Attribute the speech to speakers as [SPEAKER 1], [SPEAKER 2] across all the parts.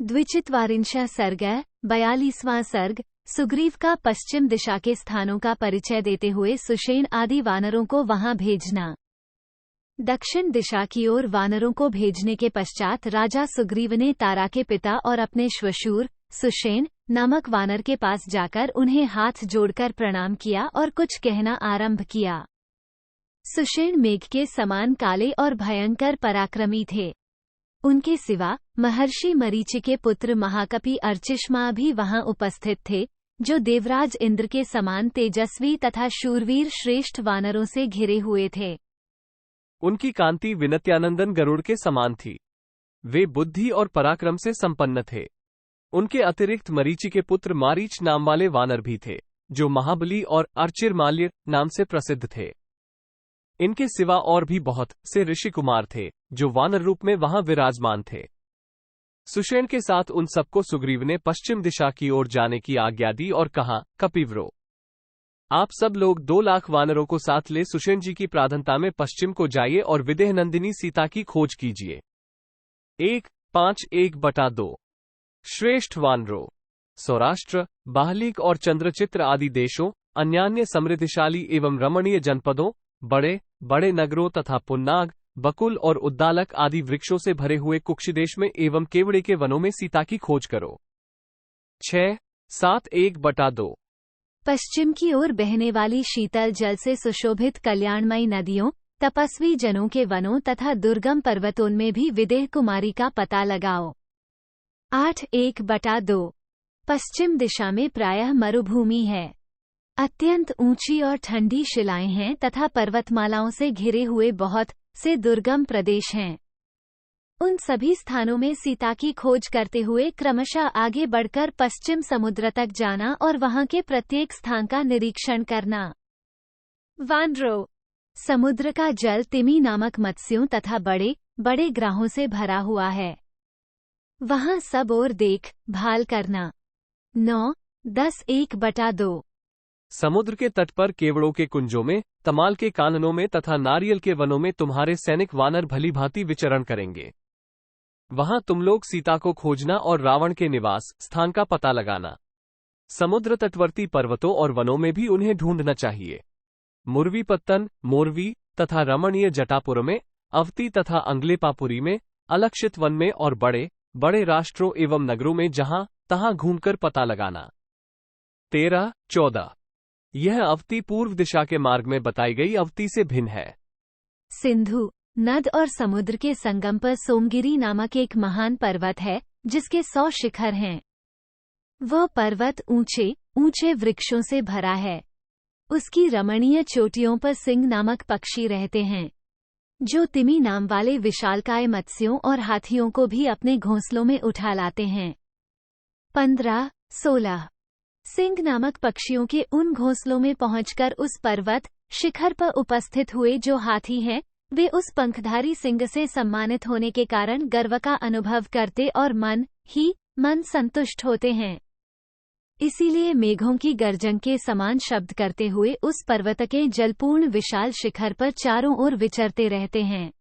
[SPEAKER 1] द्विचित्वारिंशः सर्गः 42वां सर्ग। सुग्रीव का पश्चिम दिशा के स्थानों का परिचय देते हुए सुषेण आदि वानरों को वहां भेजना। दक्षिण दिशा की ओर वानरों को भेजने के पश्चात राजा सुग्रीव ने तारा के पिता और अपने श्वशुर सुषेण नामक वानर के पास जाकर उन्हें हाथ जोड़कर प्रणाम किया और कुछ कहना आरंभ किया। सुषेण मेघ के समान काले और भयंकर पराक्रमी थे। उनके सिवा महर्षि मरीचि के पुत्र महाकपि अर्चिष्मा भी वहां उपस्थित थे, जो देवराज इंद्र के समान तेजस्वी तथा शूरवीर श्रेष्ठ वानरों से घिरे हुए थे।
[SPEAKER 2] उनकी कांति विनत्यानंदन गरुड़ के समान थी। वे बुद्धि और पराक्रम से संपन्न थे। उनके अतिरिक्त मरीचि के पुत्र मारीच नाम वाले वानर भी थे, जो महाबली और अर्चिरमाल्य नाम से प्रसिद्ध थे। इनके सिवा और भी बहुत से ऋषि कुमार थे, जो वानर रूप में वहां विराजमान थे। सुषेण के साथ उन सबको सुग्रीव ने पश्चिम दिशा की ओर जाने की आज्ञा दी और कहा, कपिवरो, आप सब लोग 2 लाख वानरों को साथ ले सुषेण जी की प्रार्थना में पश्चिम को जाइए और विदेह नंदिनी सीता की खोज कीजिए। 1-5-1/2 श्रेष्ठ वानरों, सौराष्ट्र, बाहलिक और चंद्रचित्र आदि देशों, अन्यान्य समृद्धिशाली एवं रमणीय जनपदों, बड़े बड़े नगरों तथा पुन्नाग, बकुल और उद्दालक आदि वृक्षों से भरे हुए कुक्षिदेश में एवं केवड़े के वनों में सीता की खोज करो। 6-7-1/2
[SPEAKER 1] पश्चिम की ओर बहने वाली शीतल जल से सुशोभित कल्याणमयी नदियों, तपस्वी जनों के वनों तथा दुर्गम पर्वतों में भी विदेह कुमारी का पता लगाओ। 8-1/2 पश्चिम दिशा में प्रायः मरुभूमि है। अत्यंत ऊंची और ठंडी शिलाएं हैं तथा पर्वतमालाओं से घिरे हुए बहुत से दुर्गम प्रदेश हैं। उन सभी स्थानों में सीता की खोज करते हुए क्रमशः आगे बढ़कर पश्चिम समुद्र तक जाना और वहां के प्रत्येक स्थान का निरीक्षण करना। वानरों, समुद्र का जल तिमी नामक मत्स्यों तथा बड़े बड़े ग्राहों से भरा हुआ है। वहां सब ओर देख भाल करना। 9-10-1/2
[SPEAKER 2] समुद्र के तट पर केवड़ों के कुंजों में, तमाल के काननों में तथा नारियल के वनों में तुम्हारे सैनिक वानर भली भांति विचरण करेंगे। वहां तुम लोग सीता को खोजना और रावण के निवास स्थान का पता लगाना। समुद्र तटवर्ती पर्वतों और वनों में भी उन्हें ढूंढना चाहिए। मुरवीपत्तन, मोरवी तथा रमणीय जटापुर में, अवती तथा अंगलेपापुरी में, अलक्षित वन में और बड़े बड़े राष्ट्रों एवं नगरों में जहां तहां घूमकर पता लगाना। 13-14 यह अवती पूर्व दिशा के मार्ग में बताई गई अवती से भिन्न है।
[SPEAKER 1] सिंधु नद और समुद्र के संगम पर सोमगिरी नामक एक महान पर्वत है, जिसके 100 शिखर हैं। वह पर्वत ऊंचे ऊंचे वृक्षों से भरा है। उसकी रमणीय चोटियों पर सिंह नामक पक्षी रहते हैं, जो तिमी नाम वाले विशालकाय मत्स्यों और हाथियों को भी अपने घोंसलों में उठा लाते हैं। 15-16 सिंह नामक पक्षियों के उन घोंसलों में पहुंचकर उस पर्वत शिखर पर उपस्थित हुए जो हाथी हैं, वे उस पंखधारी सिंह से सम्मानित होने के कारण गर्व का अनुभव करते और मन ही मन संतुष्ट होते हैं। इसीलिए मेघों की गर्जन के समान शब्द करते हुए उस पर्वत के जलपूर्ण विशाल शिखर पर चारों ओर विचरते रहते हैं।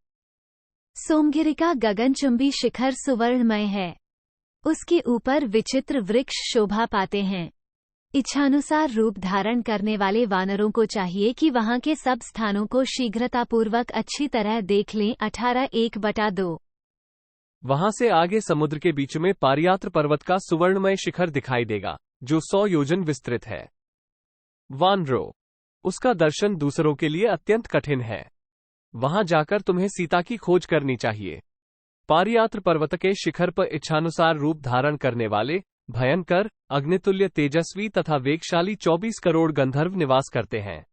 [SPEAKER 1] सोमगिरी का गगनचुंबी शिखर सुवर्णमय है। उसके ऊपर विचित्र वृक्ष शोभा पाते हैं। इच्छानुसार रूप धारण करने वाले वानरों को चाहिए कि वहां के सब स्थानों को शीघ्रतापूर्वक अच्छी तरह देख लें। 18-1/2
[SPEAKER 2] वहां से आगे समुद्र के बीच में पारियात्र पर्वत का सुवर्णमय शिखर दिखाई देगा, जो 100 योजन विस्तृत है। वानरों, उसका दर्शन दूसरों के लिए अत्यंत कठिन है। वहां जाकर तुम्हें सीता की खोज करनी चाहिए। पारियात्र पर्वत के शिखर पर इच्छानुसार रूप धारण करने वाले भयंकर, अग्नितुल्य तेजस्वी तथा वेगशाली 24 करोड़ गंधर्व निवास करते हैं।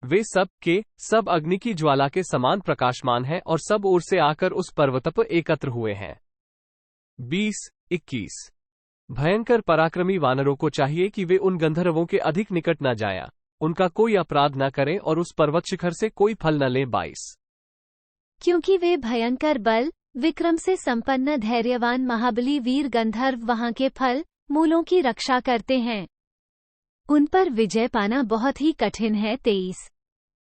[SPEAKER 2] वे सब के सब अग्नि की ज्वाला के समान प्रकाशमान हैं और सब ओर से आकर उस पर्वत पर एकत्र हुए हैं। 20-21 भयंकर पराक्रमी वानरों को चाहिए कि वे उन गंधर्वों के अधिक निकट न जाया, उनका कोई अपराध न करें और उस पर्वत शिखर से कोई फल न लें। 22
[SPEAKER 1] क्योंकि वे भयंकर बल विक्रम से संपन्न धैर्यवान महाबली वीर गंधर्व वहां के फल मूलों की रक्षा करते हैं। उन पर विजय पाना बहुत ही कठिन है। 23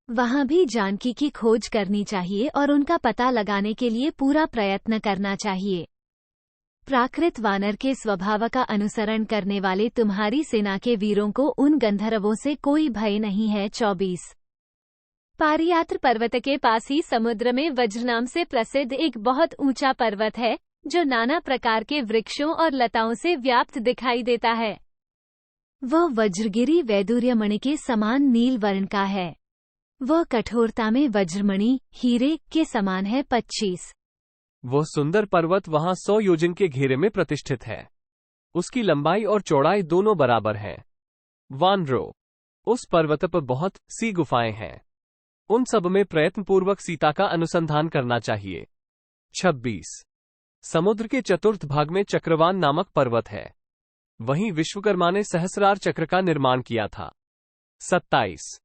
[SPEAKER 1] वहां भी जानकी की खोज करनी चाहिए और उनका पता लगाने के लिए पूरा प्रयत्न करना चाहिए। प्राकृत वानर के स्वभाव का अनुसरण करने वाले तुम्हारी सेना के वीरों को उन गंधर्वों से कोई भय नहीं है। 24। पारियात्र पर्वत के पास ही समुद्र में वज्र नाम से प्रसिद्ध एक बहुत ऊंचा पर्वत है, जो नाना प्रकार के वृक्षों और लताओं से व्याप्त दिखाई देता है। वह वज्रगिरी वैदूर्यमणि के समान नील वर्ण का है। वह कठोरता में वज्रमणि हीरे के समान है। 25।
[SPEAKER 2] वह सुंदर पर्वत वहां 100 योजन के घेरे में प्रतिष्ठित है। उसकी लंबाई और चौड़ाई दोनों बराबर है। वानरों, उस पर्वत पर बहुत सी गुफाएं हैं। उन सब में प्रयत्नपूर्वक सीता का अनुसंधान करना चाहिए। 26। समुद्र के चतुर्थ भाग में चक्रवान नामक पर्वत है। वहीं विश्वकर्मा ने सहस्रार चक्र का निर्माण किया था। 27।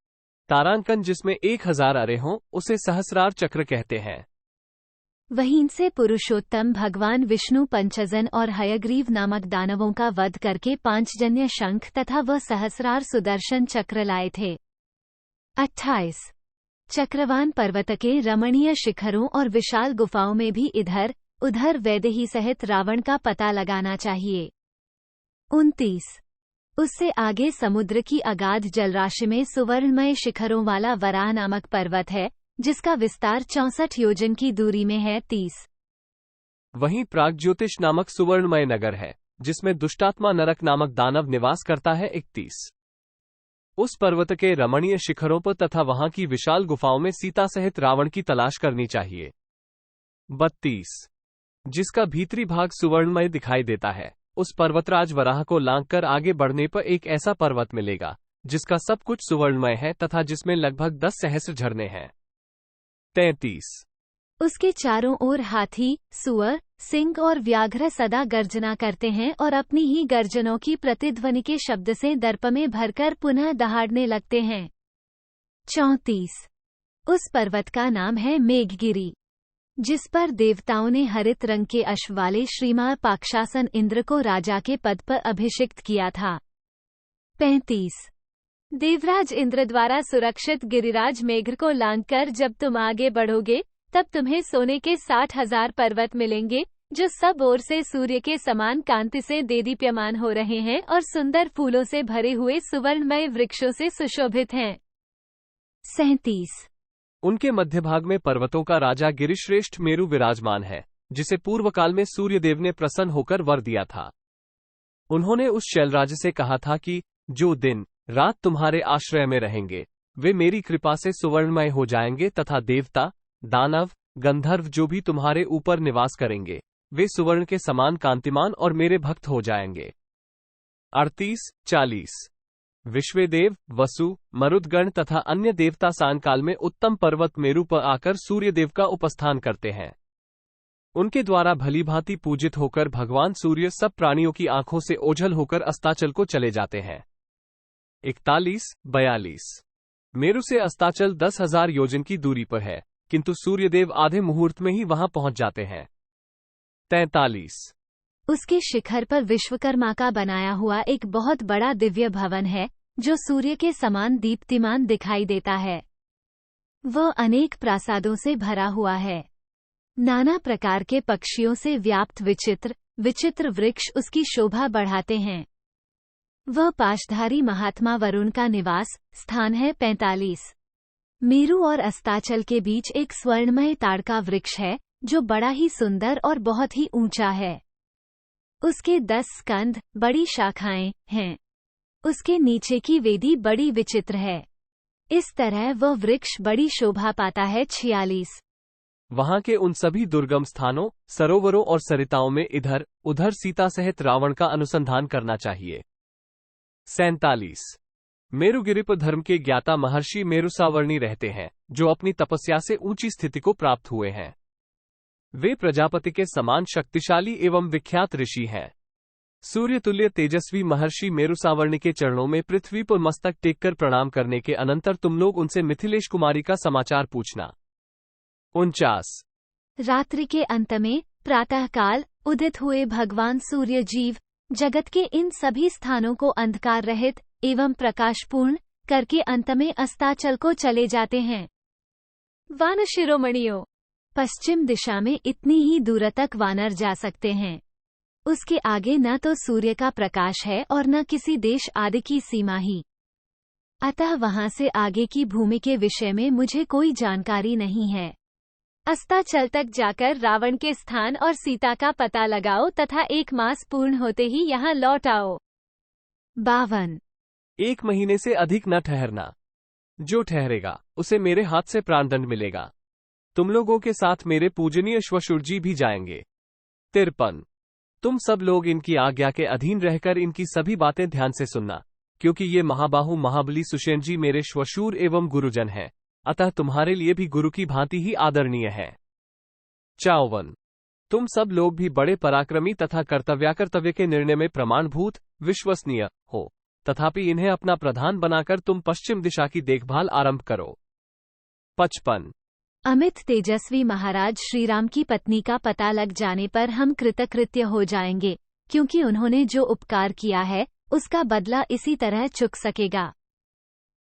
[SPEAKER 2] तारांकन जिसमें 1000 अरे हों उसे सहस्रार चक्र कहते हैं।
[SPEAKER 1] वहीं से पुरुषोत्तम भगवान विष्णु पंचजन और हयग्रीव नामक दानवों का वध करके 5 जन्य शंख तथा वह सहस्रार सुदर्शन चक्र लाए थे। 28। चक्रवान पर्वत के रमणीय शिखरों और विशाल गुफाओं में भी इधर उधर वैदेही सहित रावण का पता लगाना चाहिए। 29। उससे आगे समुद्र की अगाध जलराशि में सुवर्णमय शिखरों वाला वराह नामक पर्वत है, जिसका विस्तार 64 योजन की दूरी में है। 30।
[SPEAKER 2] वहीं प्राग्ज्योतिष नामक सुवर्णमय नगर है, जिसमें दुष्टात्मा नरक नामक दानव निवास करता है। 31। उस पर्वत के रमणीय शिखरों पर तथा वहां की विशाल गुफाओं में सीता सहित रावण की तलाश करनी चाहिए। 32। जिसका भीतरी भाग सुवर्णमय दिखाई देता है, उस पर्वतराज वराह को लांघकर आगे बढ़ने पर एक ऐसा पर्वत मिलेगा जिसका सब कुछ सुवर्णमय है तथा जिसमें लगभग 10 सहस्र झरने हैं। 33।
[SPEAKER 1] उसके चारों ओर हाथी, सुअर, सिंह और व्याघ्र सदा गर्जना करते हैं और अपनी ही गर्जनों की प्रतिध्वनि के शब्द से दर्प में भरकर पुनः दहाड़ने लगते हैं। 34। उस पर्वत का नाम है मेघगिरी, जिस पर देवताओं ने हरित रंग के अश्व वाले श्रीमान पाक्षासन इंद्र को राजा के पद पर अभिषिक्त किया था। 35। देवराज इंद्र द्वारा सुरक्षित गिरिराज मेघ को लांघकर जब तुम आगे बढ़ोगे, तब तुम्हें सोने के 60,000 पर्वत मिलेंगे, जो सब ओर से सूर्य के समान कांति से देदीप्यमान हो रहे हैं और सुंदर फूलों से भरे हुए सुवर्णमय वृक्षों से सुशोभित हैं। 37।
[SPEAKER 2] उनके मध्य भाग में पर्वतों का राजा गिरिश्रेष्ठ मेरु विराजमान है, जिसे पूर्व काल में सूर्यदेव ने प्रसन्न होकर वर दिया था। उन्होंने उस शैलराज से कहा था कि जो दिन रात तुम्हारे आश्रय में रहेंगे, वे मेरी कृपा से सुवर्णमय हो जाएंगे तथा देवता, दानव, गंधर्व जो भी तुम्हारे ऊपर निवास करेंगे, वे सुवर्ण के समान कांतिमान और मेरे भक्त हो जाएंगे। 38, 40। विश्वेदेव, वसु, मरुदगण तथा अन्य देवता सायंकाल में उत्तम पर्वत मेरु पर आकर सूर्यदेव का उपस्थान करते हैं। उनके द्वारा भली भांति पूजित होकर भगवान सूर्य सब प्राणियों की आंखों से ओझल होकर अस्ताचल को चले जाते हैं। 41, 42। मेरु से अस्ताचल 10,000 योजन की दूरी पर है, किंतु सूर्यदेव आधे मुहूर्त में ही वहां पहुंच जाते हैं। 43।
[SPEAKER 1] उसके शिखर पर विश्वकर्मा का बनाया हुआ एक बहुत बड़ा दिव्य भवन है, जो सूर्य के समान दीप्तिमान दिखाई देता है। वह अनेक प्रासादों से भरा हुआ है। नाना प्रकार के पक्षियों से व्याप्त विचित्र विचित्र वृक्ष उसकी शोभा बढ़ाते हैं। वह पाशधारी महात्मा वरुण का निवास स्थान है। 45। मेरु और अस्ताचल के बीच एक स्वर्णमय ताड़ का वृक्ष है, जो बड़ा ही सुंदर और बहुत ही ऊंचा है। उसके 10 स्कंद, बड़ी शाखाएं हैं। उसके नीचे की वेदी बड़ी विचित्र है। इस तरह वह वृक्ष बड़ी शोभा पाता है। 46।
[SPEAKER 2] वहां के उन सभी दुर्गम स्थानों, सरोवरों और सरिताओं में इधर उधर सीता सहित रावण का अनुसंधान करना चाहिए। 47। मेरुगिरि पर धर्म के ज्ञाता महर्षि मेरुसावर्णी रहते हैं, जो अपनी तपस्या से ऊंची स्थिति को प्राप्त हुए हैं। वे प्रजापति के समान शक्तिशाली एवं विख्यात ऋषि हैं। सूर्यतुल्य तेजस्वी महर्षि मेरुसावर्णी के चरणों में पृथ्वी पर मस्तक टेककर प्रणाम करने के अनंतर तुम लोग उनसे मिथिलेश कुमारी का समाचार पूछना। 49।
[SPEAKER 1] रात्रि के अंत में प्रातःकाल उदित हुए भगवान सूर्य जीव जगत के इन सभी स्थानों को अंधकार रहित एवं प्रकाशपूर्ण करके अंत में अस्ताचल को चले जाते हैं। वानर शिरोमणियों, पश्चिम दिशा में इतनी ही दूर तक वानर जा सकते हैं। उसके आगे न तो सूर्य का प्रकाश है और न किसी देश आदि की सीमा ही। अतः वहां से आगे की भूमि के विषय में मुझे कोई जानकारी नहीं है। अस्ताचल तक जाकर रावण के स्थान और सीता का पता लगाओ तथा 1 मास पूर्ण होते ही यहाँ लौट आओ। 52।
[SPEAKER 2] 1 महीने से अधिक न ठहरना। जो ठहरेगा उसे मेरे हाथ से प्राणदंड मिलेगा। तुम लोगों के साथ मेरे पूजनीय श्वशुर जी भी जाएंगे। 53। तुम सब लोग इनकी आज्ञा के अधीन रहकर इनकी सभी बातें ध्यान से सुनना, क्योंकि ये महाबाहु महाबली सुषेण जी मेरे श्वशुर एवं गुरुजन हैं, अतः तुम्हारे लिए भी गुरु की भांति ही आदरणीय है। 54। तुम सब लोग भी बड़े पराक्रमी तथा कर्तव्य के निर्णय में प्रमाणभूत विश्वसनीय हो, तथापि इन्हें अपना प्रधान बनाकर तुम पश्चिम दिशा की देखभाल आरंभ करो। 55।
[SPEAKER 1] अमित तेजस्वी महाराज श्रीराम की पत्नी का पता लग जाने पर हम कृतकृत्य हो जाएंगे, क्योंकि उन्होंने जो उपकार किया है उसका बदला इसी तरह चुक सकेगा।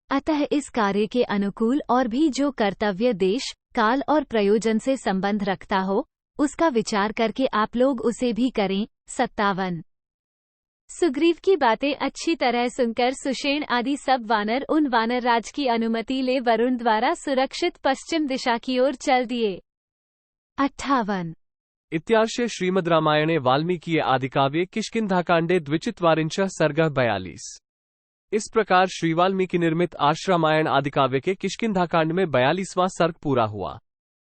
[SPEAKER 1] अतः इस कार्य के अनुकूल और भी जो कर्तव्य देश, काल और प्रयोजन से संबंध रखता हो, उसका विचार करके आप लोग उसे भी करें। 57। सुग्रीव की बातें अच्छी तरह सुनकर सुषेण आदि सब वानर उन वानर राज की अनुमति ले वरुण द्वारा सुरक्षित पश्चिम दिशा की ओर चल दिए। 58।
[SPEAKER 2] इत्यार्षे श्रीमद् रामायणे वाल्मीकि आदिकाव्ये किष्किंधाकांडे द्विचित्वारिंशः सर्गः 42। इस प्रकार श्री वाल्मीकि निर्मित आश्रामायण आदिकाव्य के किष्किंधाकांड में 42वां सर्ग पूरा हुआ।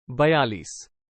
[SPEAKER 2] 42।